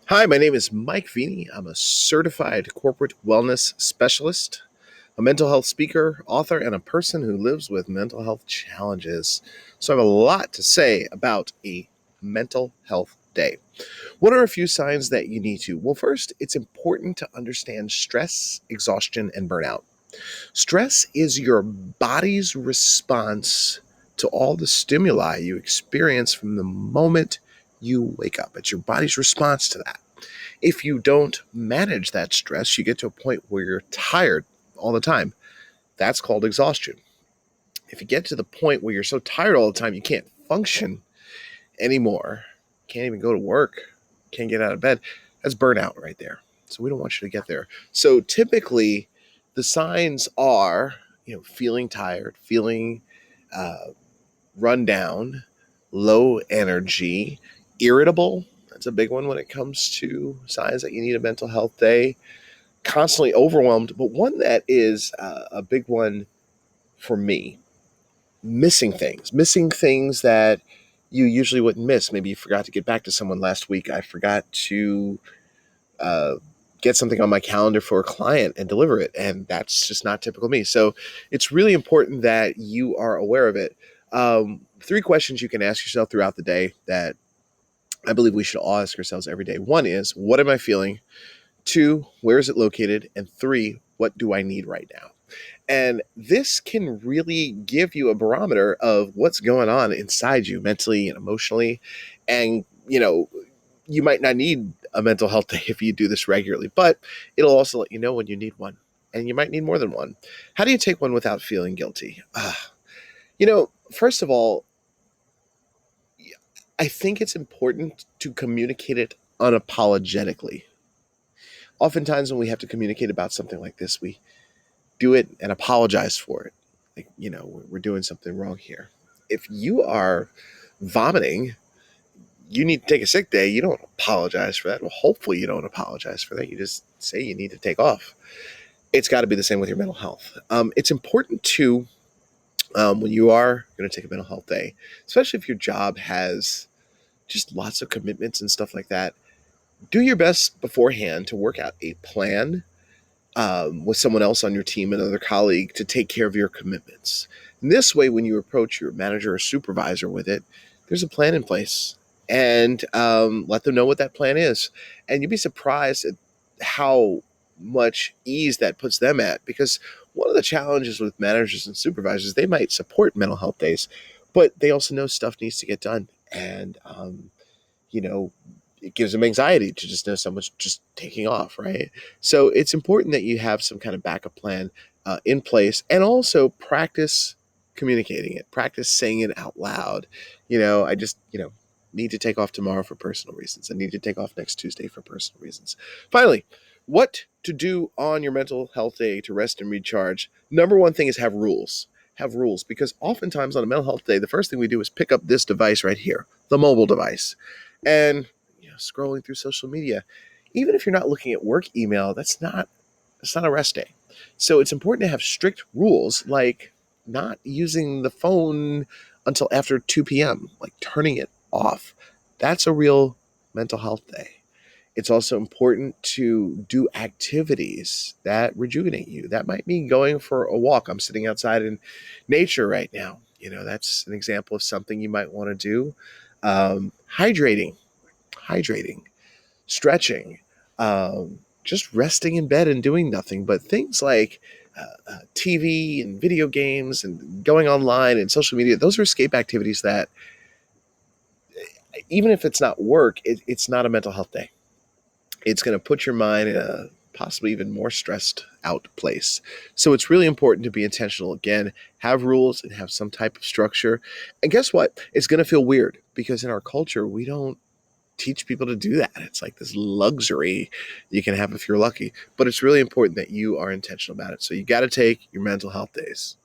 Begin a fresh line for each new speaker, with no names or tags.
Hi, my name is Mike Veny. I'm a certified corporate wellness specialist, a mental health speaker, author, and a person who lives with mental health challenges. So I have a lot to say about a mental health day. What are a few signs that you need to? Well, first, it's important to understand stress, exhaustion, and burnout. Stress is your body's response to all the stimuli you experience from the moment you wake up. It's your body's response to that. If you don't manage that stress, you get to a point where you're tired all the time. That's called exhaustion. If you get to the point where you're so tired all the time you can't function anymore, can't even go to work, can't get out of bed, that's burnout right there. So we don't want you to get there. So typically the signs are, feeling tired, feeling uh, run down, low energy, irritable. That's a big one when it comes to signs that you need a mental health day. Constantly overwhelmed, but one that is a big one for me, missing things that you usually wouldn't miss. Maybe you forgot to get back to someone last week. I forgot to uh, get something on my calendar for a client and deliver it. And that's just not typical me. So it's really important that you are aware of it. Three questions you can ask yourself throughout the day that I believe we should all ask ourselves every day. One is, what am I feeling? Two, where is it located? And three, what do I need right now? And this can really give you a barometer of what's going on inside you mentally and emotionally. And, you might not need a mental health day if you do this regularly, but it'll also let you know when you need one. And you might need more than one. How do you take one without feeling guilty? First of all, I think it's important to communicate it unapologetically. Oftentimes, when we have to communicate about something like this, we do it and apologize for it. Like, we're doing something wrong here. If you are vomiting, you need to take a sick day. You don't apologize for that. Well, hopefully, you don't apologize for that. You just say you need to take off. It's got to be the same with your mental health. It's important to, when you are going to take a mental health day, especially if your job has just lots of commitments and stuff like that, do your best beforehand to work out a plan with someone else on your team, another colleague, to take care of your commitments. And this way, when you approach your manager or supervisor with it, there's a plan in place, and let them know what that plan is. And you'd be surprised at how much ease that puts them at, because one of the challenges with managers and supervisors, they might support mental health days, but they also know stuff needs to get done. And, you know, it gives them anxiety to just know someone's just taking off, right? So it's important that you have some kind of backup plan in place, and also practice communicating it, practice saying it out loud. I just, need to take off tomorrow for personal reasons. I need to take off next Tuesday for personal reasons. Finally, what to do on your mental health day to rest and recharge. Number one thing is have rules. Have rules, because oftentimes on a mental health day, the first thing we do is pick up this device right here, the mobile device, and scrolling through social media. Even if you're not looking at work email, that's not a rest day. So it's important to have strict rules, like not using the phone until after 2 p.m., like turning it off. That's a real mental health day. It's also important to do activities that rejuvenate you. That might mean going for a walk. I'm sitting outside in nature right now. That's an example of something you might want to do. Hydrating, stretching, just resting in bed and doing nothing. But things like TV and video games and going online and social media, those are escape activities that, even if it's not work, it's not a mental health day. It's going to put your mind in a possibly even more stressed out place. So it's really important to be intentional. Again, have rules and have some type of structure. And guess what? It's going to feel weird, because in our culture, we don't teach people to do that. It's like this luxury you can have if you're lucky. But it's really important that you are intentional about it. So you got to take your mental health days.